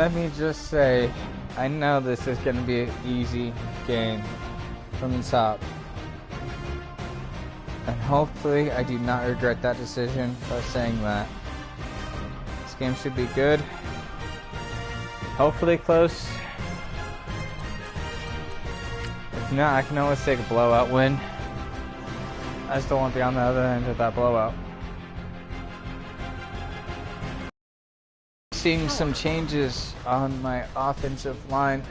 let me just say, I know this is going to be an easy game from the top. And hopefully I do not regret that decision by saying that. This game should be good. Hopefully close. If not, I can always take a blowout win. I just don't want to be on the other end of that blowout. Seeing some changes on my offensive line.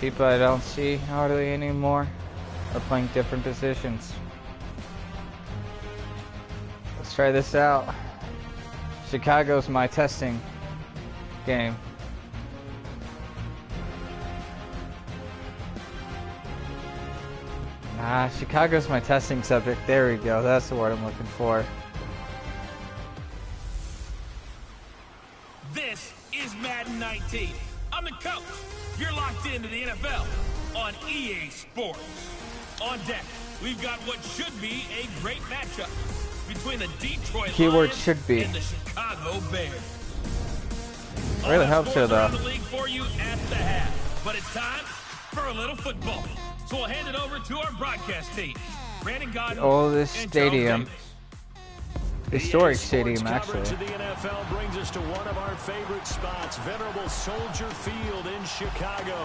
People I don't see hardly anymore are playing different positions. Let's try this out. Chicago's my testing game. Chicago's my testing subject. There we go. That's the word I'm looking for. This is Madden 19. I'm the coach. You're locked into the NFL on EA Sports. On deck, we've got what should be a great matchup between the Detroit Keyword Lions should be. and the Chicago Bears. Really helps her though. The league for you at the half, but it's time for a little football. So we'll hand it over to our broadcast team. Brandon Godden. Oh, this stadium. Historic stadium, actually. To the NFL brings us to one of our favorite spots, venerable Soldier Field in Chicago.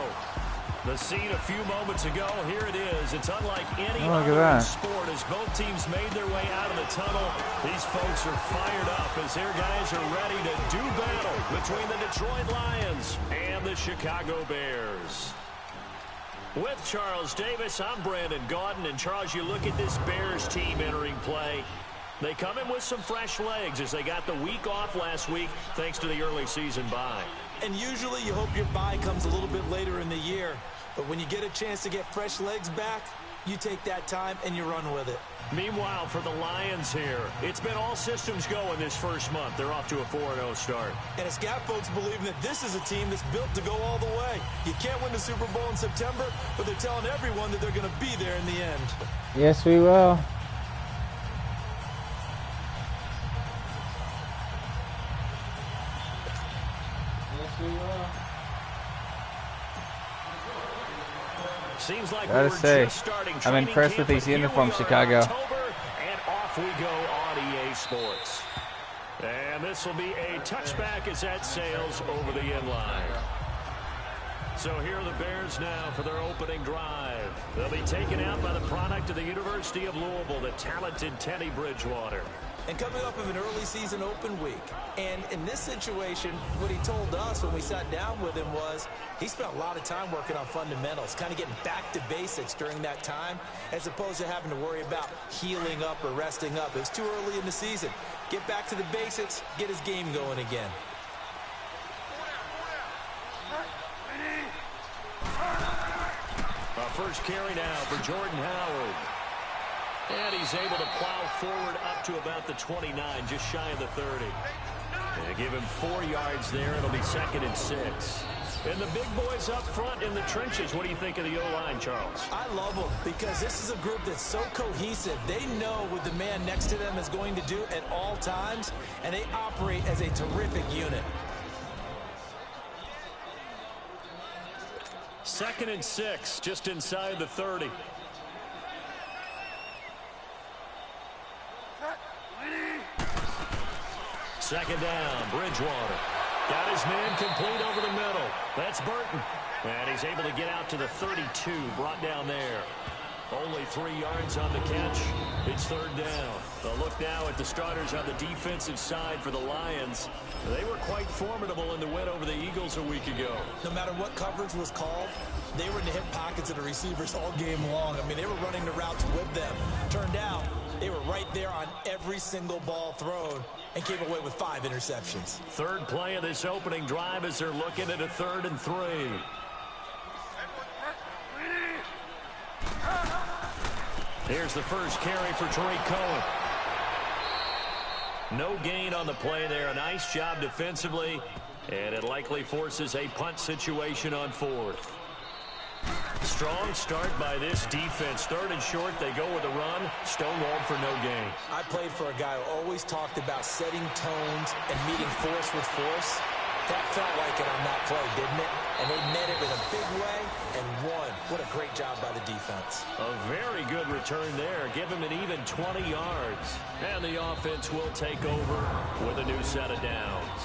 The scene a few moments ago, here it is. It's unlike any other sport as both teams made their way out of the tunnel. These folks are fired up as their guys are ready to do battle between the Detroit Lions and the Chicago Bears. With Charles Davis, I'm Brandon Gaudin. And Charles, you look at this Bears team entering play. They come in with some fresh legs as they got the week off last week thanks to the early season bye. And usually you hope your bye comes a little bit later in the year. But when you get a chance to get fresh legs back, you take that time and you run with it. Meanwhile, for the Lions here, it's been all systems go in this first month. They're off to a 4-0 start. And it's got folks believing that this is a team that's built to go all the way. You can't win the Super Bowl in September, but they're telling everyone that they're going to be there in the end. Yes, we will. Seems like gotta say, I'm impressed with these uniforms, Chicago. And off we go on EA Sports. And this will be a touchback as that sails over the inline. So here are the Bears now for their opening drive. They'll be taken out by the product of the University of Louisville, the talented Teddy Bridgewater. And coming up of an early season open week. And in this situation, what he told us when we sat down with him was he spent a lot of time working on fundamentals, kind of getting back to basics during that time, as opposed to having to worry about healing up or resting up. It was too early in the season. Get back to the basics, get his game going again. First carry now for Jordan Howard. And he's able to plow forward up to about the 29, just shy of the 30. And give him 4 yards there. It'll be 2nd and 6. And the big boys up front in the trenches. What do you think of the O-line, Charles? I love them because this is a group that's so cohesive. They know what the man next to them is going to do at all times, and they operate as a terrific unit. 2nd and 6, just inside the 30. Second down, Bridgewater. Got his man complete over the middle. That's Burton. And he's able to get out to the 32, brought down there. Only 3 yards on the catch. It's 3rd down. A look now at the starters on the defensive side for the Lions. They were quite formidable in the win over the Eagles a week ago. No matter what coverage was called, they were in the hip pockets of the receivers all game long. I mean, they were running the routes with them. Turned out, they were right there on every single ball thrown and came away with 5 interceptions. Third play of this opening drive as they're looking at a 3rd and 3. Here's the first carry for Tariq Cohen. No gain on the play there. A nice job defensively, and it likely forces a punt situation on 4th. Strong start by this defense. 3rd and short, they go with a run. Stonewalled for no gain. I played for a guy who always talked about setting tones and meeting force with force. That felt like it on that play, didn't it? And they met it in a big way and won. What a great job by the defense. A very good return there. Give him an even 20 yards. And the offense will take over with a new set of downs.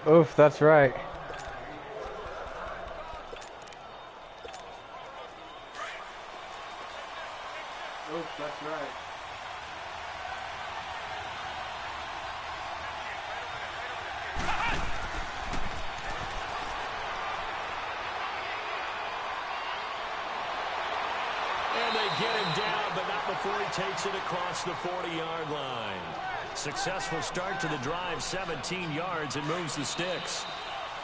Oof, that's right. Oof, that's right. And they get him down, but not before he takes it across the 40-yard line. Successful start to the drive, 17 yards, and moves the sticks.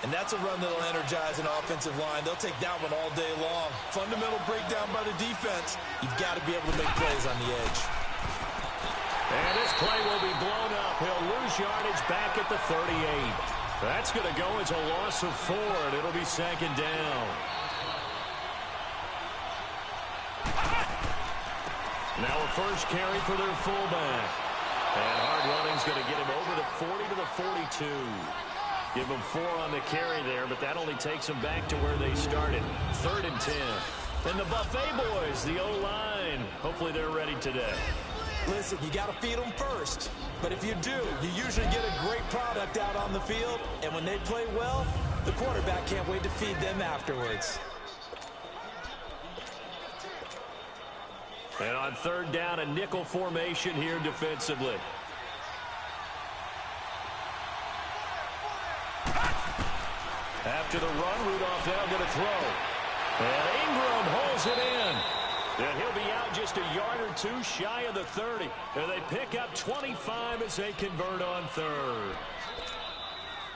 And that's a run that'll energize an offensive line. They'll take that one all day long. Fundamental breakdown by the defense. You've got to be able to make plays on the edge. And this play will be blown up. He'll lose yardage back at the 38. That's going to go as a loss of 4, and it'll be 2nd down. Now a first carry for their fullback. And hard running's going to get him over the 40 to the 42. Give him 4 on the carry there, but that only takes them back to where they started. 3rd and 10. And the Buffet boys, the O-line. Hopefully they're ready today. Listen, you got to feed them first. But if you do, you usually get a great product out on the field. And when they play well, the quarterback can't wait to feed them afterwards. And on 3rd down, a nickel formation here defensively. After the run, Rudolph now going to throw. And Ingram holds it in. And he'll be out just a yard or 2 shy of the 30. And they pick up 25 as they convert on 3rd.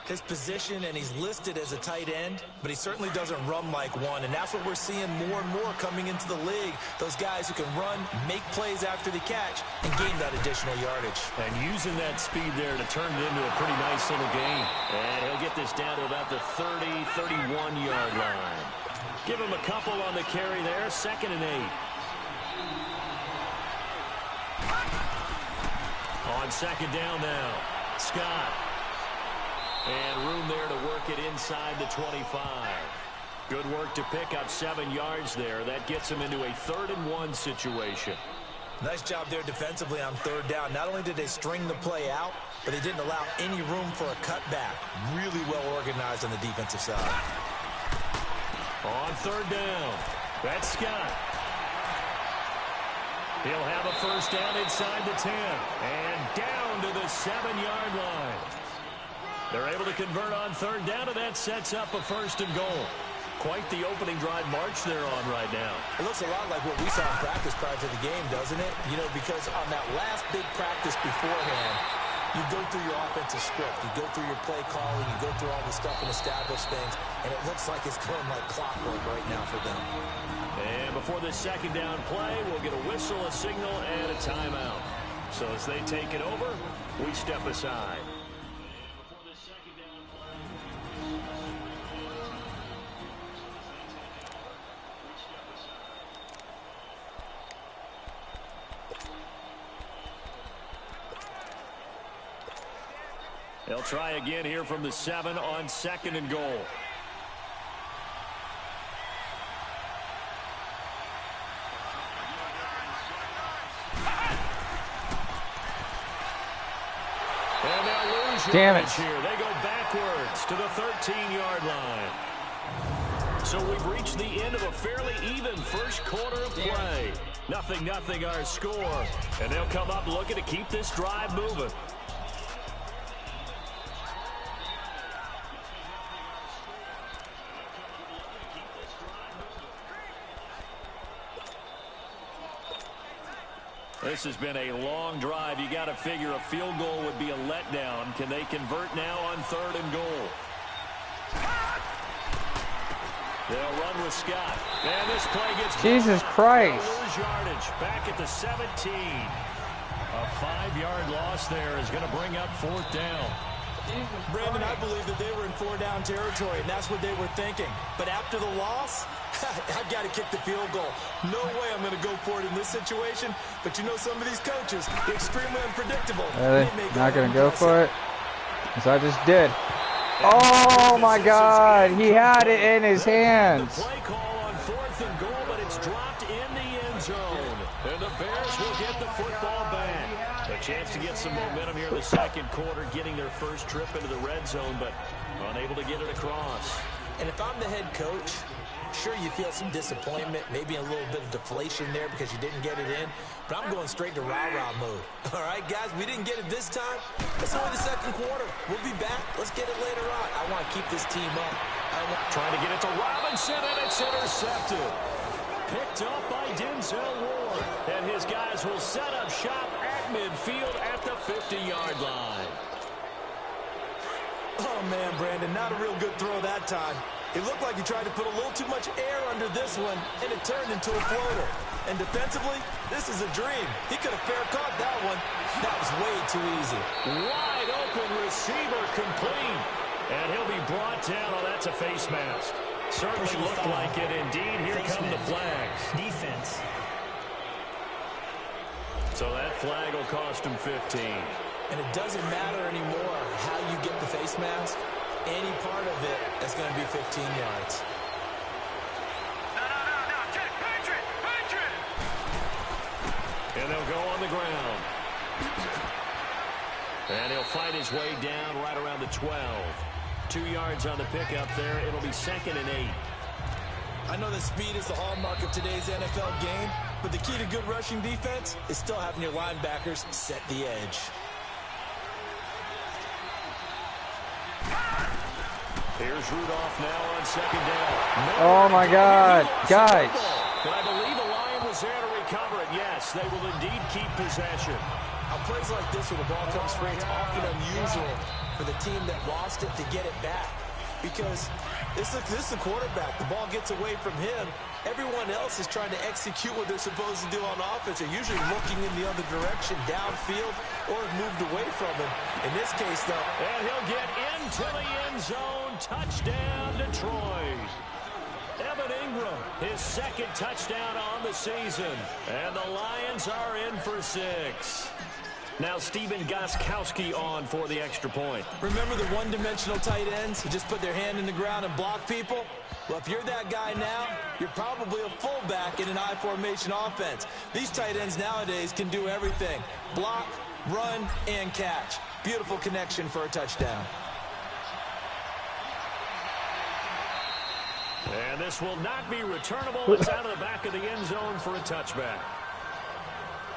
His position, and he's listed as a tight end, but he certainly doesn't run like one, and that's what we're seeing more and more coming into the league. Those guys who can run, make plays after the catch, and gain that additional yardage. And using that speed there to turn it into a pretty nice little gain. And he'll get this down to about the 30, 31-yard line. Give him a couple on the carry there, 2nd and 8. On 2nd down now, Scott. And room there to work it inside the 25. Good work to pick up 7 yards there. That gets him into a 3rd and 1 situation. Nice job there defensively on 3rd down. Not only did they string the play out, but they didn't allow any room for a cutback. Really well organized on the defensive side. On 3rd down, that's Scott. He'll have a first down inside the 10. And down to the 7-yard line. They're able to convert on 3rd down, and that sets up a 1st and goal. Quite the opening drive march they're on right now. It looks a lot like what we saw in practice prior to the game, doesn't it? You know, because on that last big practice beforehand, you go through your offensive script, you go through your play calling, you go through all the stuff and establish things, and it looks like it's going like clockwork right now for them. And before this 2nd down play, we'll get a whistle, a signal, and a timeout. So as they take it over, we step aside. They'll try again here from the 7 on 2nd and goal. And they'll lose yardage here. They go backwards to the 13-yard line. So we've reached the end of a fairly even first quarter of play. 0-0 our score. And they'll come up looking to keep this drive moving. This has been a long drive. You got to figure a field goal would be a letdown. Can they convert now on 3rd and goal? They'll run with Scott. And this play gets Jesus Christ. Lose yardage back at the 17. A 5-yard loss there is going to bring up 4th down. Brandon, I believe that they were in 4-down territory, and that's what they were thinking. But after the loss, I've got to kick the field goal. No way I'm going to go for it in this situation. But you know some of these coaches, they're extremely unpredictable. Really? Not going to go for it? As I just did. Oh, my God. He had it in his hands. The play call on 4th and goal, but it's dropped in the end zone. And the Bears will get the football back. A chance to get some momentum here in the second quarter, getting their first trip into the red zone, but unable to get it across. And if I'm the head coach, sure you feel some disappointment, maybe a little bit of deflation there because you didn't get it in, but I'm going straight to rah-rah mode. All right, guys, we didn't get it this time. It's only the second quarter. We'll be back. Let's get it later on. I want to keep this team up. Trying to get it to Robinson, and it's intercepted. Picked up by Denzel Ward. And his guys will set up shop at midfield at the 50-yard line. Oh, man, Brandon, not a real good throw that time. It looked like he tried to put a little too much air under this one, and it turned into a floater. And defensively, this is a dream. He could have fair caught that one. That was way too easy. Wide open receiver complete. And he'll be brought down. Oh, that's a face mask. Certainly looked like it indeed. Here come the flags. Defense. So that flag will cost him 15. And it doesn't matter anymore how you get the face mask. Any part of it is going to be 15 yards. And they'll go on the ground. And he'll fight his way down right around the 12. 2 yards on the pickup there. It'll be 2nd and 8. I know that speed is the hallmark of today's NFL game, but the key to good rushing defense is still having your linebackers set the edge. Here's Rudolph now on 2nd down. Oh, my God. Guys. But I believe the Lion was there to recover it. Yes, they will indeed keep possession. On plays like this where the ball comes free, it's often unusual for the team that lost it to get it back. Because this is the quarterback. The ball gets away from him. Everyone else is trying to execute what they're supposed to do on offense. They're usually looking in the other direction, downfield, or have moved away from him. In this case, though. And he'll get into the end zone. Touchdown, Detroit. Evan Ingram, his 2nd touchdown on the season. And the Lions are in for 6. Now Stephen Gostkowski on for the extra point. Remember the one-dimensional tight ends who just put their hand in the ground and block people? Well, if you're that guy now, you're probably a fullback in an I-formation offense. These tight ends nowadays can do everything. Block, run, and catch. Beautiful connection for a touchdown. And this will not be returnable. It's out of the back of the end zone for a touchback.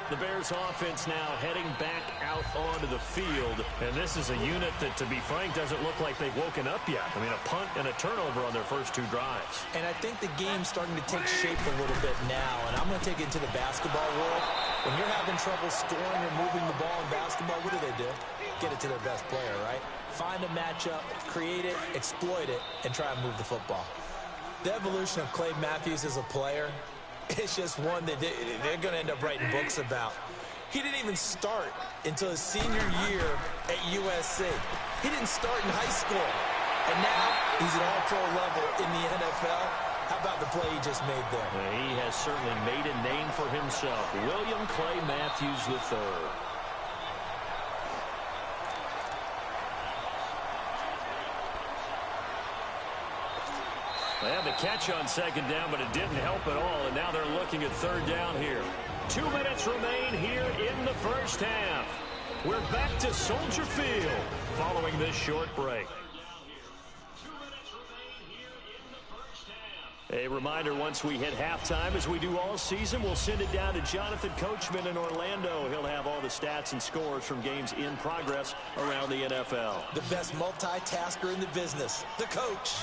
The Bears offense now heading back out onto the field. And this is a unit that, to be frank, doesn't look like they've woken up yet. I mean, a punt and a turnover on their first 2 drives. And I think the game's starting to take shape a little bit now. And I'm going to take it to the basketball world. When you're having trouble scoring or moving the ball in basketball, what do? Get it to their best player, right? Find a matchup, create it, exploit it, and try and move the football. The evolution of Clay Matthews as a player, it's just one that they're going to end up writing books about. He didn't even start until his senior year at USC. He didn't start in high school. And now he's at all-pro level in the NFL. How about the play he just made there? Well, he has certainly made a name for himself. William Clay Matthews III. They had the catch on 2nd down, but it didn't help at all, and now they're looking at 3rd down here. 2 minutes remain here in the first half. We're back to Soldier Field following this short break. A reminder, once we hit halftime, as we do all season, we'll send it down to Jonathan Coachman in Orlando. He'll have all the stats and scores from games in progress around the NFL. The best multitasker in the business, the coach.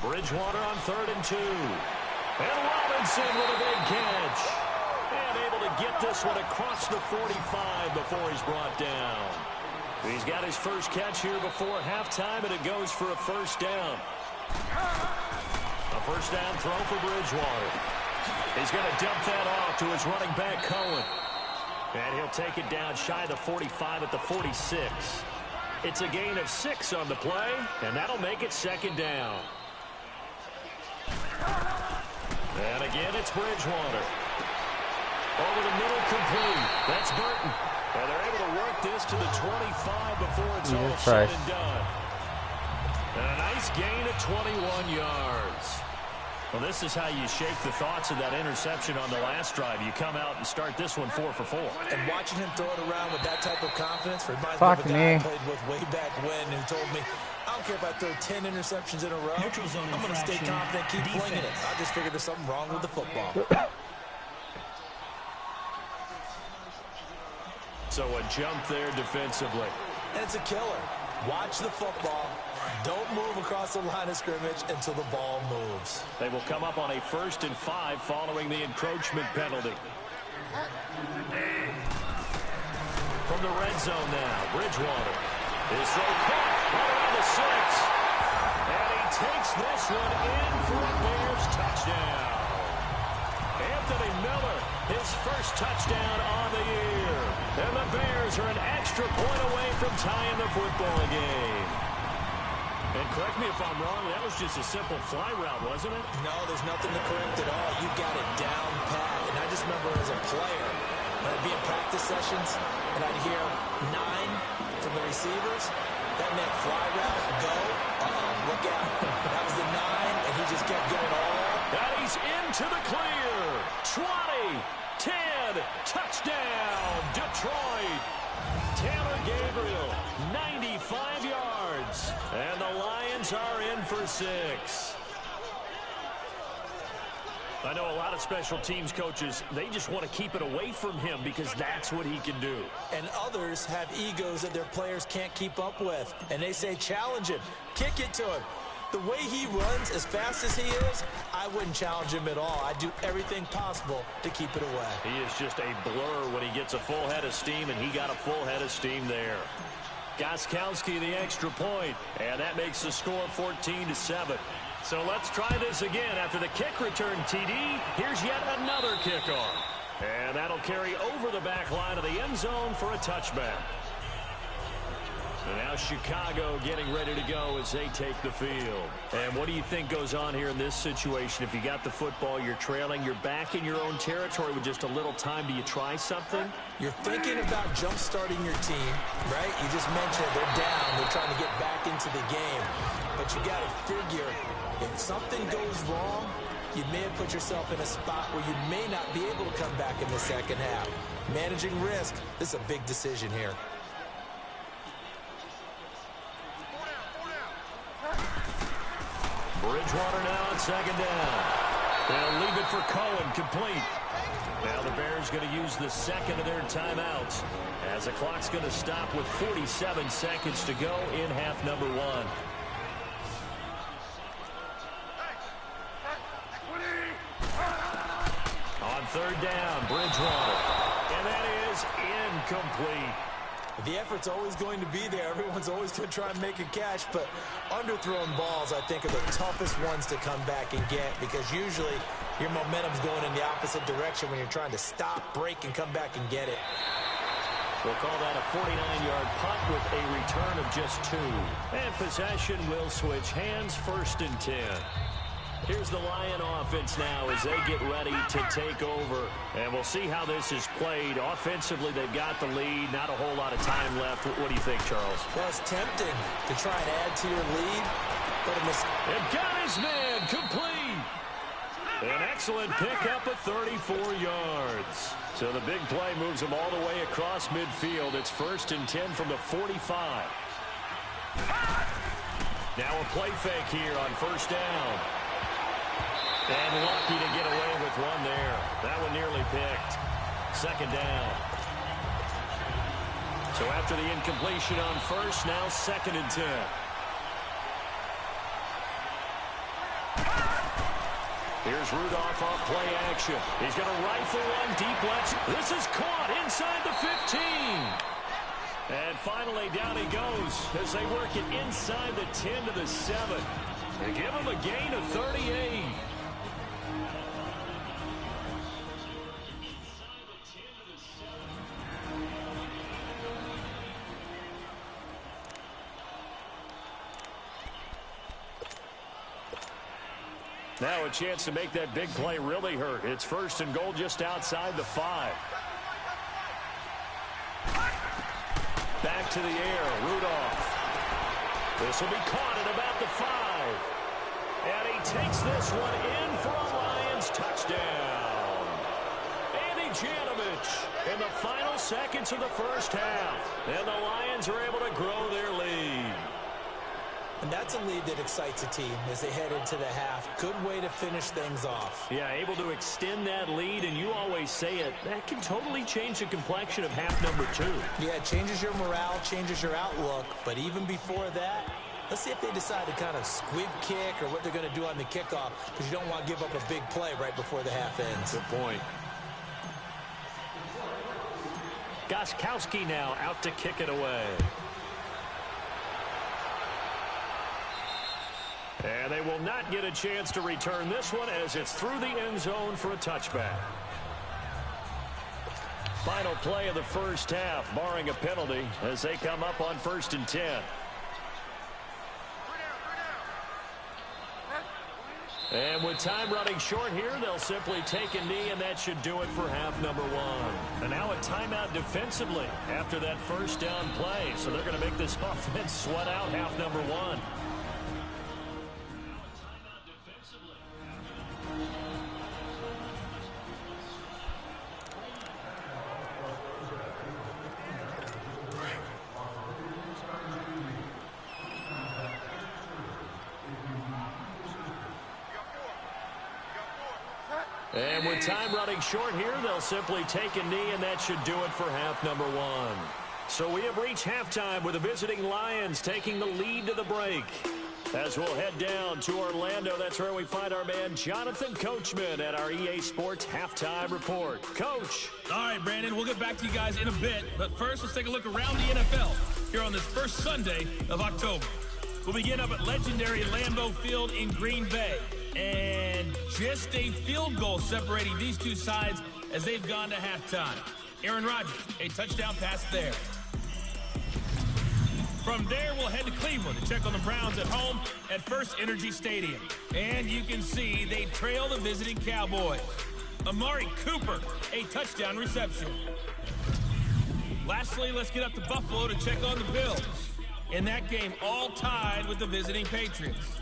Bridgewater on 3rd and 2. And Robinson with a big catch. And able to get this one across the 45 before he's brought down. He's got his first catch here before halftime, and it goes for a first down. A first down throw for Bridgewater. He's going to dump that off to his running back, Cohen. And he'll take it down shy of the 45 at the 46. It's a gain of 6 on the play, and that'll make it second down. And again, it's Bridgewater. Over the middle, complete. That's Burton. And they're able to work this to the 25 before it's all said and done. And a nice gain of 21 yards. Well, this is how you shake the thoughts of that interception on the last drive. You come out and start this one 4 for 4. And watching him throw it around with that type of confidence reminds me of a guy I played with way back when who told me, I don't care if I throw 10 interceptions in a row. I'm going to stay confident, keep flinging it. I just figured there's something wrong with the football. So a jump there defensively. And it's a killer. Watch the football. Don't move across the line of scrimmage until the ball moves. They will come up on a 1st and 5 following the encroachment penalty. From the red zone now, Bridgewater is so caught right around the 6. And he takes this one in for a Bears touchdown. Anthony Miller, his first touchdown on the year. And the Bears are an extra point away from tying the football game. And correct me if I'm wrong, that was just a simple fly route, wasn't it? No, there's nothing to correct at all. You got it down pat. And I just remember as a player, when I'd be in practice sessions, and I'd hear 9 from the receivers, that meant fly route, go, look out. That was the 9, and he just kept going all. And he's into the clear. 20, 10, touchdown, Detroit. Taylor Gabriel, 95 yards. And the Lions are in for 6. I know a lot of special teams coaches, they just want to keep it away from him because that's what he can do. And others have egos that their players can't keep up with. And they say, challenge him, kick it to him. The way he runs as fast as he is, I wouldn't challenge him at all. I'd do everything possible to keep it away. He is just a blur when he gets a full head of steam, and he got a full head of steam there. Gostkowski the extra point, and that makes the score 14-7. So let's try this again. After the kick return, TD, here's yet another kickoff. And that'll carry over the back line of the end zone for a touchback. And now Chicago getting ready to go as they take the field. And what do you think goes on here in this situation? If you got the football, you're trailing, you're back in your own territory with just a little time. Do you try something? You're thinking about jump-starting your team, right? You just mentioned they're down. They're trying to get back into the game. But you got to figure, if something goes wrong, you may have put yourself in a spot where you may not be able to come back in the second half. Managing risk, this is a big decision here. Bridgewater now on second down. They'll leave it for Cohen, complete. Now the Bears going to use the second of their timeouts as the clock's going to stop with 47 seconds to go in half number 1. On third down, Bridgewater. And that is incomplete. The effort's always going to be there. Everyone's always going to try and make a catch, but underthrown balls, I think, are the toughest ones to come back and get because usually your momentum's going in the opposite direction when you're trying to stop, break, and come back and get it. We'll call that a 49-yard punt with a return of just 2. And possession will switch hands, 1st and 10. Here's the Lion offense now as they get ready to take over. And we'll see how this is played. Offensively, they've got the lead. Not a whole lot of time left. What do you think, Charles? Well, it's tempting to try and add to your lead. But it got his man complete. An excellent pickup of 34 yards. So the big play moves them all the way across midfield. It's 1st and 10 from the 45. Now a play fake here on 1st down. And lucky to get away with one there. That one nearly picked. 2nd down. So after the incompletion on 1st, now 2nd and 10. Here's Rudolph off play action. He's going to rifle one deep left. This is caught inside the 15. And finally, down he goes as they work it inside the 10 to the 7. They give him a gain of 38. Now a chance to make that big play really hurt. It's 1st and goal just outside the 5. Back to the air, Rudolph. This will be caught at about the 5. And he takes this one in for a Lions touchdown. Andy Janovich in the final seconds of the first half. And the Lions are able to grow their lead. And that's a lead that excites a team as they head into the half. Good way to finish things off. Yeah, able to extend that lead, and you always say it, that can totally change the complexion of half number 2. Yeah, it changes your morale, changes your outlook. But even before that, let's see if they decide to kind of squib kick or what they're going to do on the kickoff, because you don't want to give up a big play right before the half ends. Good point. Gostkowski now out to kick it away. And they will not get a chance to return this one as it's through the end zone for a touchback. Final play of the first half, barring a penalty, as they come up on 1st and 10. And with time running short here, they'll simply take a knee, and that should do it for half number 1. And now a timeout defensively after that first down play. So they're going to make this offense sweat out half number 1. And with time running short here, they'll simply take a knee, and that should do it for half number 1. So we have reached halftime with the visiting Lions taking the lead to the break. As we'll head down to Orlando, that's where we find our man Jonathan Coachman at our EA Sports Halftime Report. Coach. All right, Brandon, we'll get back to you guys in a bit. But first, let's take a look around the NFL here on this first Sunday of October. We'll begin up at legendary Lambeau Field in Green Bay. And just a field goal separating these two sides as they've gone to halftime. Aaron Rodgers, a touchdown pass there. From there, we'll head to Cleveland to check on the Browns at home at First Energy Stadium. And you can see they trail the visiting Cowboys. Amari Cooper, a touchdown reception. Lastly, let's get up to Buffalo to check on the Bills. In that game, all tied with the visiting Patriots.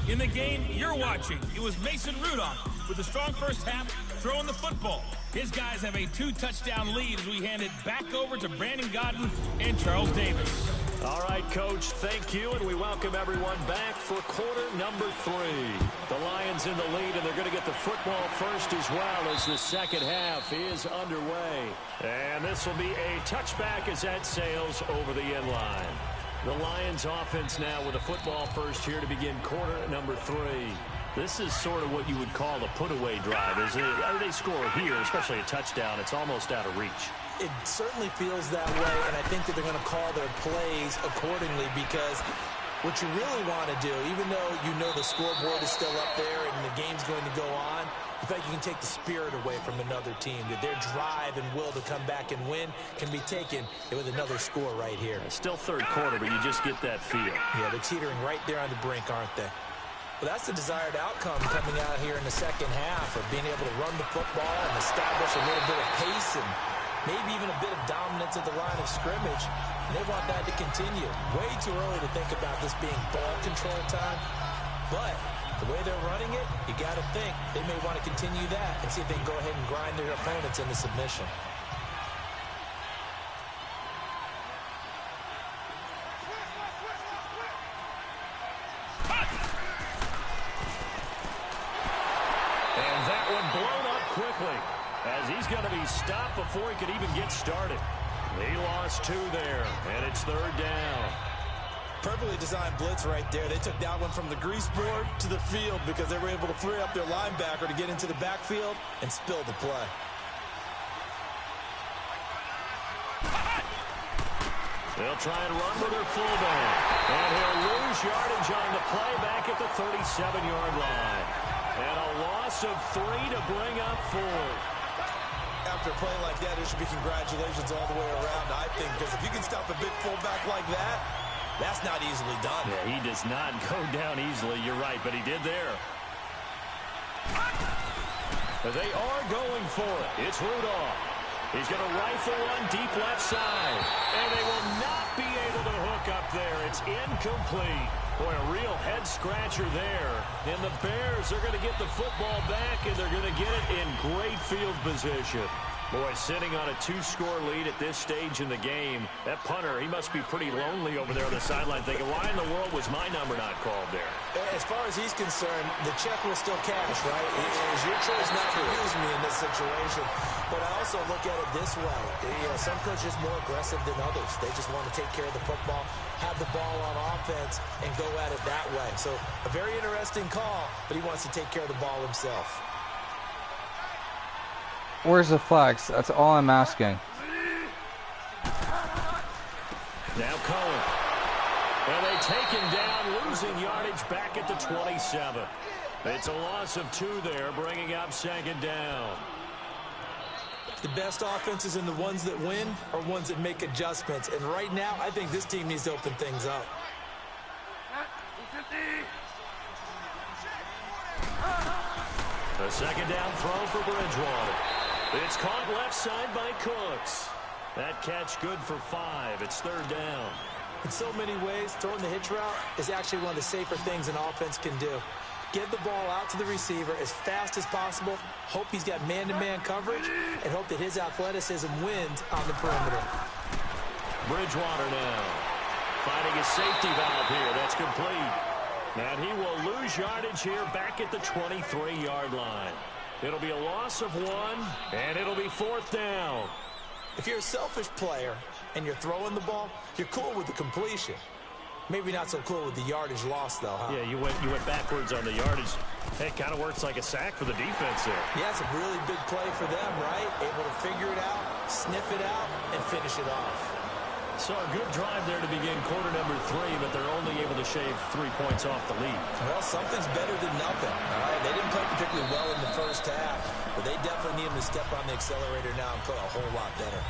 In the game you're watching, it was Mason Rudolph with a strong first half throwing the football. His guys have a 2-touchdown lead as we hand it back over to Brandon Godden and Charles Davis. All right, Coach, thank you, and we welcome everyone back for quarter number 3. The Lions in the lead, and they're going to get the football first as well as the second half is underway. And this will be a touchback as that sails over the end line. The Lions offense now with a football first here to begin quarter number 3. This is sort of what you would call a put-away drive. As they score here, especially a touchdown, it's almost out of reach. It certainly feels that way, and I think that they're going to call their plays accordingly, because what you really want to do, even though you know the scoreboard is still up there and the game's going to go on, in fact, you can take the spirit away from another team, that their drive and will to come back and win can be taken with another score right here. It's still third quarter, but you just get that feel. Yeah, they're teetering right there on the brink, aren't they? Well, that's the desired outcome coming out here in the second half, of being able to run the football and establish a little bit of pace and maybe even a bit of dominance at the line of scrimmage. And they want that to continue. Way too early to think about this being ball control time, but the way they're running it, you got to think they may want to continue that and see if they can go ahead and grind their opponents into submission. And that one blown up quickly as he's going to be stopped before he could even get started. He lost 2 there, and it's third down. Perfectly designed blitz right there. They took that one from the grease board to the field because they were able to free up their linebacker to get into the backfield and spill the play. They'll try and run with their fullback. And he'll lose yardage on the play back at the 37-yard line. And a loss of 3 to bring up 4. After a play like that, there should be congratulations all the way around, I think, because if you can stop a big fullback like that, that's not easily done. Yeah, he does not go down easily. You're right, but he did there. They are going for it. It's Rudolph. He's going to rifle one deep left side. And they will not be able to hook up there. It's incomplete. Boy, a real head-scratcher there. And the Bears are going to get the football back, and they're going to get it in great field position. Boy, sitting on a 2-score lead at this stage in the game, that punter, he must be pretty lonely over there on the sideline thinking, why in the world was my number not called there? As far as he's concerned, the check will still cash, right? It is your choice not to use me in this situation. But I also look at it this way. You know, some coaches are more aggressive than others. They just want to take care of the football, have the ball on offense, and go at it that way. So a very interesting call, but he wants to take care of the ball himself. Where's the flags? That's all I'm asking. Now Cohen. And they take him down, losing yardage back at the 27. It's a loss of 2 there, bringing up 2nd down. The best offenses and the ones that win are ones that make adjustments. And right now, I think this team needs to open things up. A 2nd down throw for Bridgewater. It's caught left side by Cooks. That catch good for 5. It's 3rd down. In so many ways, throwing the hitch route is actually one of the safer things an offense can do. Get the ball out to the receiver as fast as possible, hope he's got man-to-man coverage, and hope that his athleticism wins on the perimeter. Bridgewater now finding his safety valve here. That's complete. And he will lose yardage here back at the 23-yard line. It'll be a loss of 1, and it'll be 4th down. If you're a selfish player and you're throwing the ball, you're cool with the completion. Maybe not so cool with the yardage loss, though, huh? Yeah, you went backwards on the yardage. Hey, it kind of works like a sack for the defense there. Yeah, it's a really big play for them, right? Able to figure it out, sniff it out, and finish it off. So a good drive there to begin quarter number 3, but they're only able to shave 3 points off the lead. Well, something's better than nothing, all right? They didn't play particularly well in the first half, but they definitely need them to step on the accelerator now and play a whole lot better.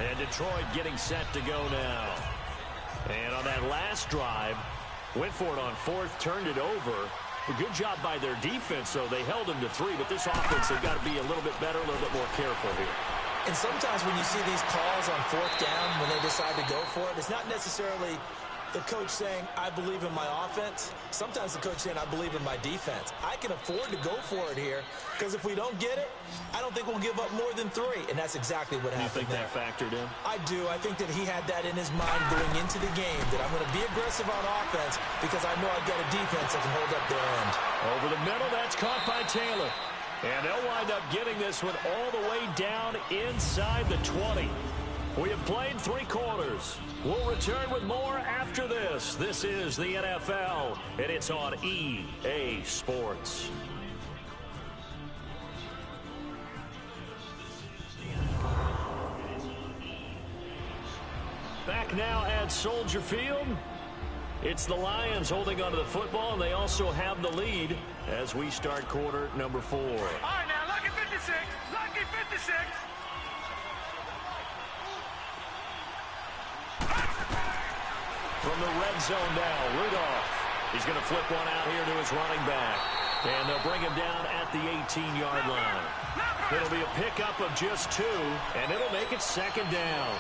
And Detroit getting set to go now. And on that last drive, went for it on 4th, turned it over. A good job by their defense, though. They held them to 3, but this offense, they've got to be a little bit better, a little bit more careful here. And sometimes when you see these calls on 4th down, when they decide to go for it, it's not necessarily the coach saying, I believe in my offense. Sometimes the coach saying, I believe in my defense. I can afford to go for it here, because if we don't get it, I don't think we'll give up more than 3. And that's exactly what happened. You think that factored in? I do. I think that he had that in his mind going into the game, that I'm going to be aggressive on offense because I know I've got a defense that can hold up their end. Over the middle, that's caught by Taylor. And they'll wind up getting this one all the way down inside the 20. We have played 3 quarters. We'll return with more after this. This is the NFL, and it's on EA Sports. Back now at Soldier Field. It's the Lions holding onto the football, and they also have the lead as we start quarter number 4. All right, now, lucky 56. Lucky 56. From the red zone now, Rudolph. He's going to flip one out here to his running back. And they'll bring him down at the 18-yard line. It'll be a pickup of just 2, and it'll make it 2nd down.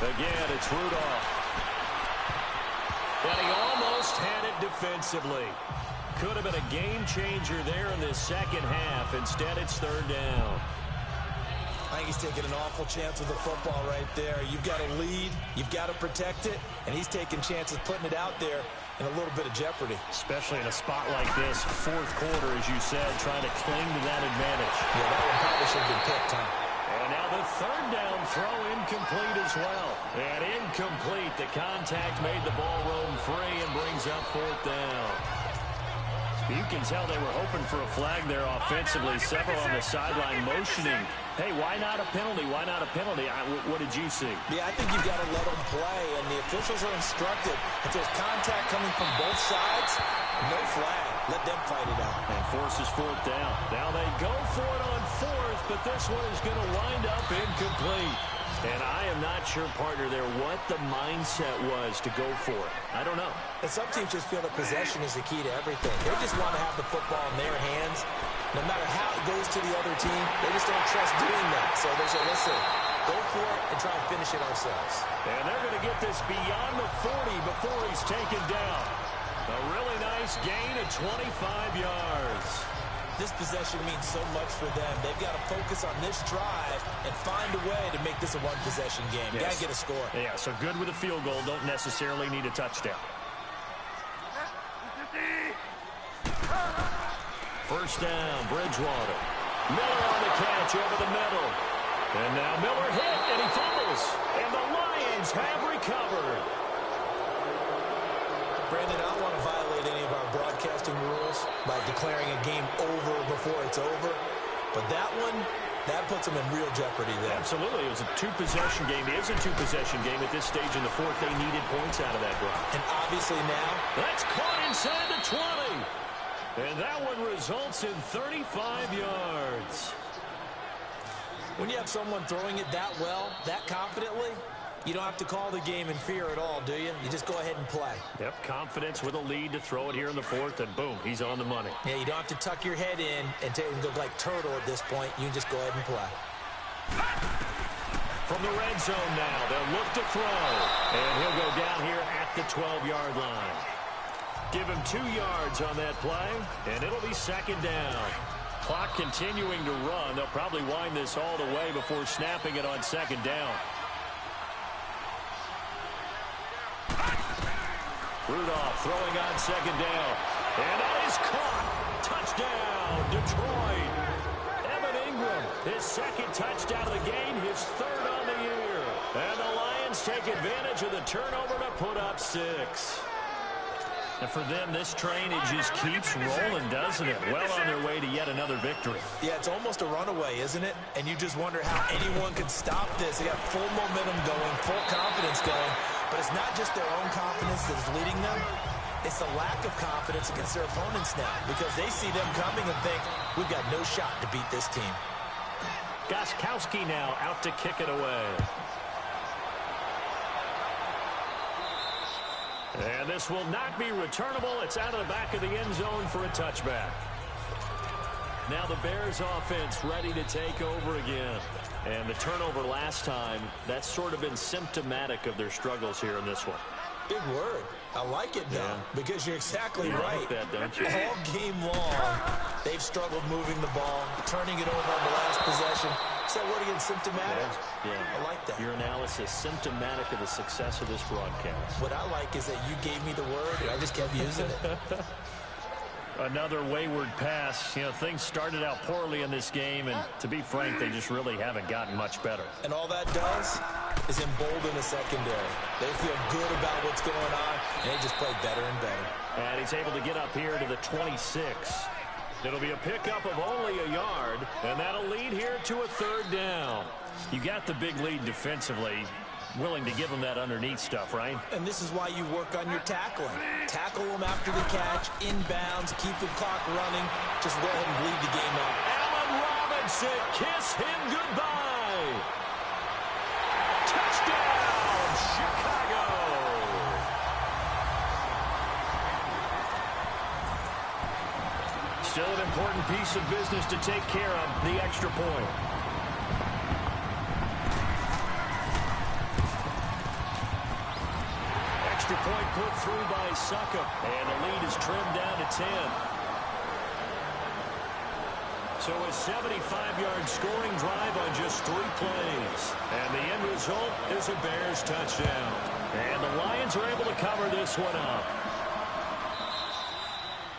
Again, it's Rudolph. And he almost had it defensively. Could have been a game changer there in this second half. Instead, it's 3rd down. I think he's taking an awful chance with the football right there. You've got to lead, you've got to protect it, and he's taking chances putting it out there in a little bit of jeopardy. Especially in a spot like this, 4th quarter, as you said, trying to cling to that advantage. Yeah, that one probably should have been picked, huh? And now the 3rd down throw incomplete as well. And incomplete. The contact made the ball roam free and brings up 4th down. You can tell they were hoping for a flag there offensively. Several on the sideline motioning. Hey, why not a penalty? Why not a penalty? What did you see? Yeah, I think you've got to let them play, and the officials are instructed. If there's contact coming from both sides, no flag. Let them fight it out. And forces fourth down. Now they go for it on fourth, but this one is going to wind up incomplete. And I am not sure, partner, there what the mindset was to go for it. I don't know. And some teams just feel that possession is the key to everything. They just want to have the football in their hands. No matter how it goes to the other team, they just don't trust doing that. So they say, listen, go for it and try and finish it ourselves. And they're going to get this beyond the 40 before he's taken down. A really nice gain of 25 yards. This possession means so much for them. They've got to focus on this drive and find a way to make this a one-possession game. Yes. Got to get a score. Yeah, so good with a field goal. Don't necessarily need a touchdown. First down, Bridgewater. Miller on the catch over the middle. And now Miller hit, and he fumbles. And the Lions have recovered. Brandon, I don't want to violate any of our broadcasting rules by declaring a game over before it's over. But that one, that puts them in real jeopardy there. Absolutely. It was a two-possession game. It is a two-possession game at this stage in the fourth. They needed points out of that drive. And obviously now, that's caught inside the 20. And that one results in 35 yards. When you have someone throwing it that well, that confidently, you don't have to call the game in fear at all, do you? You just go ahead and play. Yep, confidence with a lead to throw it here in the fourth, and boom, he's on the money. Yeah, you don't have to tuck your head in and go like turtle at this point. You can just go ahead and play. From the red zone now, they'll look to throw. And he'll go down here at the 12-yard line. Give him 2 yards on that play, and it'll be second down. Clock continuing to run. They'll probably wind this all the way before snapping it on second down. Rudolph throwing on second down. And that is caught. Touchdown, Detroit. Evan Ingram, his second touchdown of the game, his third on the year. And the Lions take advantage of the turnover to put up 6. And for them, this train, it just keeps rolling, doesn't it? Well on their way to yet another victory. Yeah, it's almost a runaway, isn't it? And you just wonder how anyone could stop this. They got full momentum going, full confidence going. But it's not just their own confidence that's leading them. It's the lack of confidence against their opponents now, because they see them coming and think, we've got no shot to beat this team. Gostkowski now out to kick it away. And this will not be returnable. It's out of the back of the end zone for a touchback. Now the Bears offense ready to take over again. And the turnover last time, that's sort of been symptomatic of their struggles here in this one. Big word. I like it now, because you're exactly right. Like that, don't you? All game long, they've struggled moving the ball, turning it over on the last possession. Is that word again, symptomatic? Yeah. I like that. Your analysis, symptomatic of the success of this broadcast. What I like is that you gave me the word, and I just kept using it. Another wayward pass. You know, things started out poorly in this game, and to be frank, they just really haven't gotten much better. And all that does is embolden the secondary. They feel good about what's going on, and they just play better and better. And he's able to get up here to the 26. It'll be a pickup of only a yard, and that'll lead here to a third down. You got the big lead defensively. Willing to give them that underneath stuff, right? And this is why you work on your tackling. Tackle them after the catch, inbounds, keep the clock running. Just go ahead and bleed the game out. Allen Robinson, kiss him goodbye. Touchdown, Chicago. Still an important piece of business to take care of, the extra point. Extra point put through by Saka, and the lead is trimmed down to 10. So a 75-yard scoring drive on just 3 plays. And the end result is a Bears touchdown. And the Lions are able to cover this one up.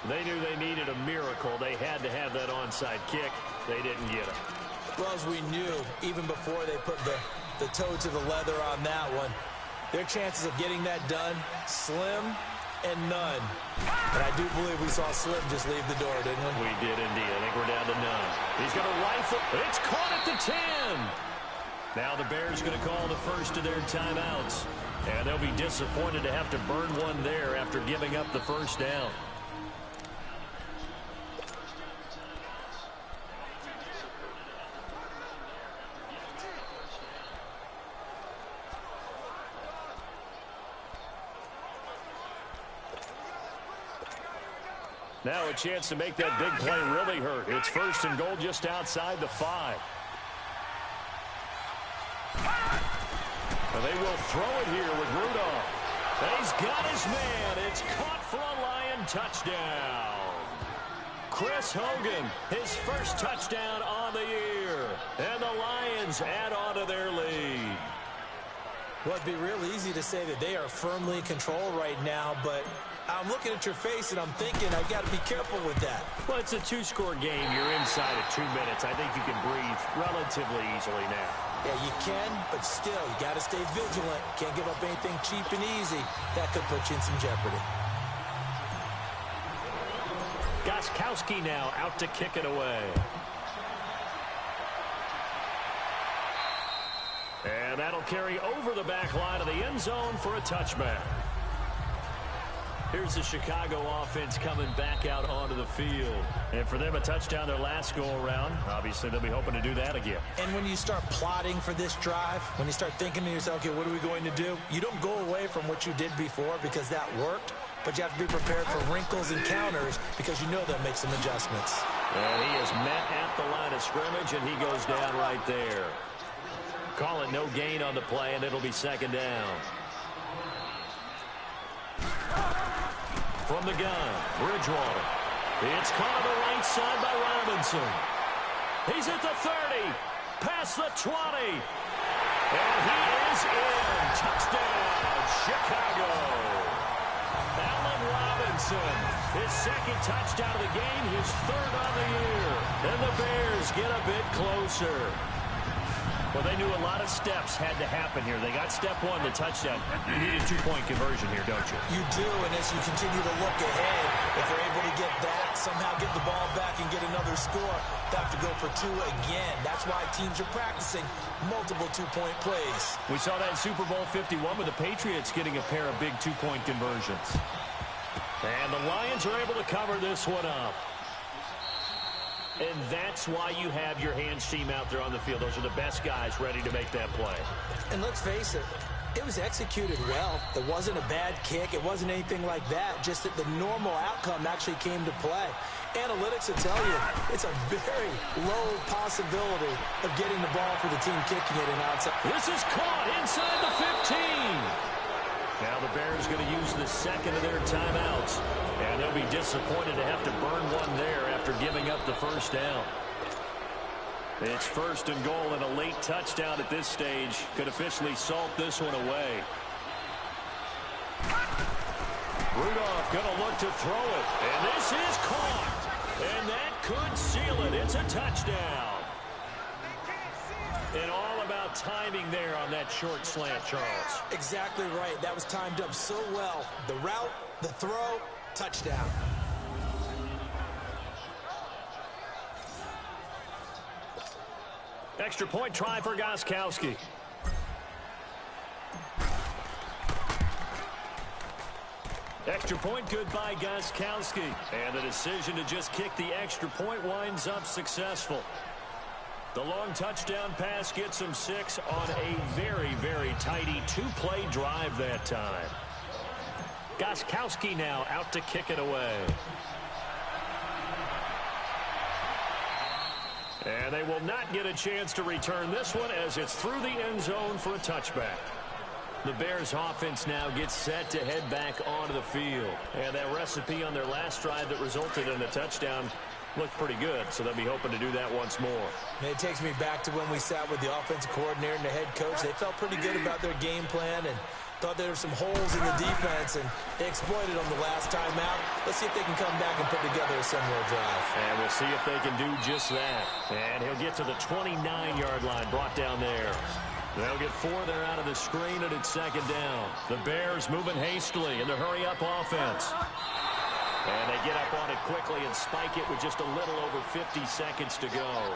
They knew they needed a miracle. They had to have that onside kick. They didn't get it. Well, as we knew, even before they put the toe to the leather on that one, their chances of getting that done, slim and none. And I do believe we saw Slim just leave the door, didn't we? We did indeed. I think we're down to none. He's going to rifle. It's caught at the 10. Now the Bears going to call the first of their timeouts. And they'll be disappointed to have to burn one there after giving up the first down. Now a chance to make that big play really hurt. It's first and goal just outside the 5. They will throw it here with Rudolph. He's got his man. It's caught for a Lion touchdown. Chris Hogan, his first touchdown on the year. And the Lions add on to their lead. Well, it'd be real easy to say that they are firmly in control right now, but I'm looking at your face and I'm thinking I've got to be careful with that. Well, it's a 2-score game. You're inside of 2 minutes. I think you can breathe relatively easily now. Yeah, you can, but still, you got to stay vigilant. Can't give up anything cheap and easy. That could put you in some jeopardy. Gostkowski now out to kick it away. And that'll carry over the back line of the end zone for a touchback. Here's the Chicago offense coming back out onto the field. And for them, a touchdown their last go-around. Obviously, they'll be hoping to do that again. And when you start plotting for this drive, when you start thinking to yourself, okay, what are we going to do? You don't go away from what you did before because that worked, but you have to be prepared for wrinkles and counters because you know they'll make some adjustments. And he is met at the line of scrimmage, and he goes down right there. Call it no gain on the play, and it'll be second down. From the gun, Bridgewater. It's caught on the right side by Robinson. He's at the 30, past the 20. And he is in. Touchdown, Chicago. Allen Robinson, his second touchdown of the game, his third on the year. And the Bears get a bit closer. Well, they knew a lot of steps had to happen here. They got step one, the touchdown. You need a 2-point conversion here, don't you? You do, and as you continue to look ahead, if they're able to get that, somehow get the ball back and get another score, they have to go for 2 again. That's why teams are practicing multiple 2-point plays. We saw that in Super Bowl 51 with the Patriots getting a pair of big 2-point conversions. And the Lions are able to cover this one up. And that's why you have your hands team out there on the field. Those are the best guys ready to make that play. And let's face it, it was executed well. It wasn't a bad kick. It wasn't anything like that. Just that the normal outcome actually came to play. Analytics will tell you it's a very low possibility of getting the ball for the team kicking it and outside. This is caught inside the 15. Now the Bears going to use the second of their timeouts. And they'll be disappointed to have to burn one there after giving up the first down. It's first and goal, and a late touchdown at this stage could officially salt this one away. Rudolph going to look to throw it. And this is caught. And that could seal it. It's a touchdown. And all about timing there on that short slant, Charles. Exactly right. That was timed up so well. The route, the throw, touchdown. Extra point try for Gostkowski. Extra point good by Gostkowski. And the decision to just kick the extra point winds up successful. The long touchdown pass gets him 6 on a very, very tidy 2-play drive that time. Gostkowski now out to kick it away. And they will not get a chance to return this one as it's through the end zone for a touchback. The Bears offense now gets set to head back onto the field. And that recipe on their last drive that resulted in a touchdown looked pretty good, so they'll be hoping to do that once more. And it takes me back to when we sat with the offensive coordinator and the head coach. They felt pretty good about their game plan and thought there were some holes in the defense, and they exploited them the last time out. Let's see if they can come back and put together a similar drive. And we'll see if they can do just that. And he'll get to the 29-yard line, brought down there. They'll get 4 there out of the screen, and it's second down. The Bears moving hastily in the hurry-up offense. And they get up on it quickly and spike it with just a little over 50 seconds to go.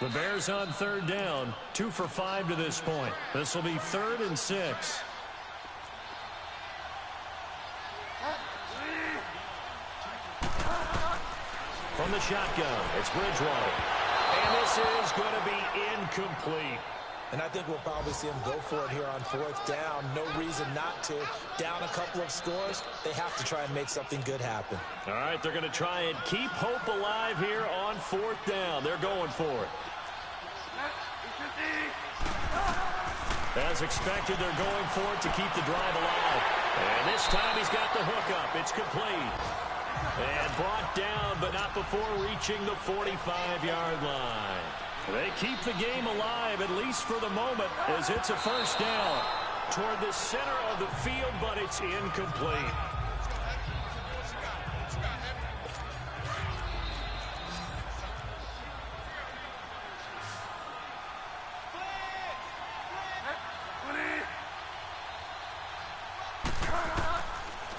The Bears on third down, 2 for 5 to this point. This will be 3rd and 6. From the shotgun, it's Bridgewater. And this is going to be incomplete. And I think we'll probably see them go for it here on 4th down. No reason not to. Down a couple of scores, they have to try and make something good happen. All right, they're going to try and keep hope alive here on 4th down. They're going for it. As expected, they're going for it to keep the drive alive. And this time he's got the hook up. It's complete. And brought down, but not before reaching the 45-yard line. They keep the game alive, at least for the moment, as it's a first down toward the center of the field, but it's incomplete.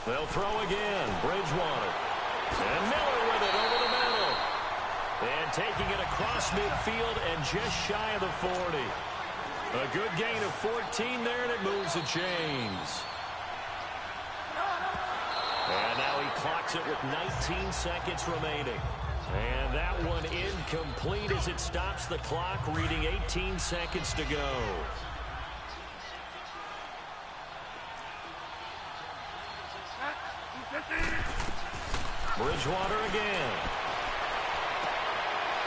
They'll throw again. Bridgewater. And Miller with it over the middle. And taking it across midfield and just shy of the 40. A good gain of 14 there, and it moves the chains. And now he clocks it with 19 seconds remaining. And that one incomplete as it stops the clock, reading 18 seconds to go. Bridgewater again.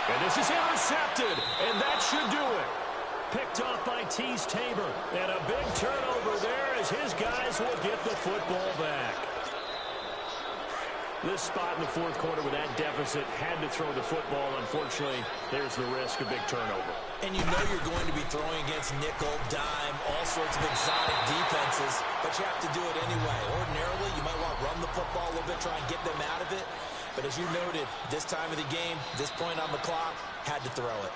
And this is intercepted, and that should do it. Picked off by Teez Tabor. And a big turnover there as his guys will get the football back. This spot in the 4th quarter with that deficit had to throw the football. Unfortunately, there's the risk of big turnover. And you know you're going to be throwing against nickel, dime, all sorts of exotic defenses, but you have to do it anyway. Ordinarily, you might want to run the football a little bit, try and get them out of it. But as you noted, this time of the game, this point on the clock, had to throw it.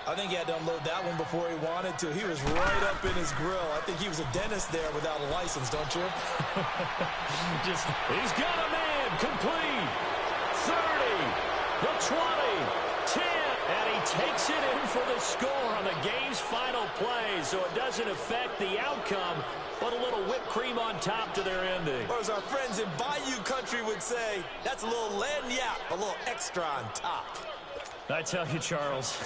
I think he had to unload that one before he wanted to. He was right up in his grill. I think he was a dentist there without a license, don't you? He's got a man, complete. 30, the 20, 10, and he takes it in for the score on the game's final play, so it doesn't affect the outcome, but a little whipped cream on top to their ending. Or as our friends in Bayou Country would say, that's a little lagniappe, a little extra on top. I tell you, Charles,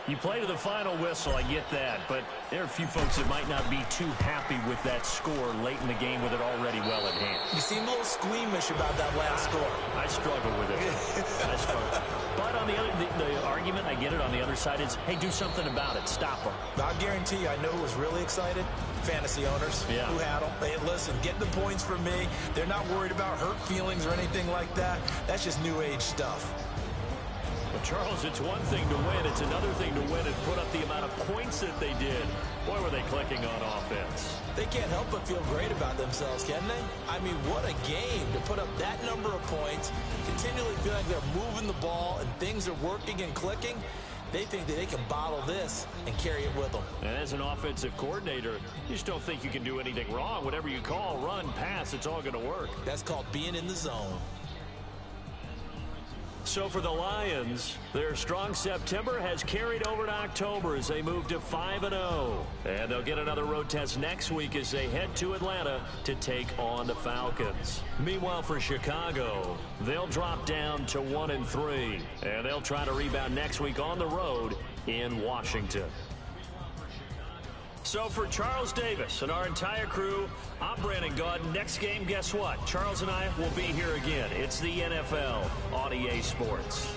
you play to the final whistle, I get that, but there are a few folks that might not be too happy with that score late in the game with it already well at hand. You seem a little squeamish about that last score. I struggle with it. I struggle. But on the other, the argument, I get it, on the other side is, hey, do something about it. Stop them. I guarantee you, I know who was really excited. Fantasy owners who had them. Hey, listen, get the points from me. They're not worried about hurt feelings or anything like that. That's just new age stuff. Well, Charles, it's one thing to win. It's another thing to win and put up the amount of points that they did. Boy, were they clicking on offense. They can't help but feel great about themselves, can they? I mean, what a game to put up that number of points, continually feel like they're moving the ball and things are working and clicking. They think that they can bottle this and carry it with them. And as an offensive coordinator, you just don't think you can do anything wrong. Whatever you call, run, pass, it's all going to work. That's called being in the zone. So for the Lions, their strong September has carried over to October as they move to 5-0. And they'll get another road test next week as they head to Atlanta to take on the Falcons. Meanwhile, for Chicago, they'll drop down to 1-3. And they'll try to rebound next week on the road in Washington. So for Charles Davis and our entire crew, I'm Brandon Gaudin. Next game, guess what? Charles and I will be here again. It's the NFL on EA Sports.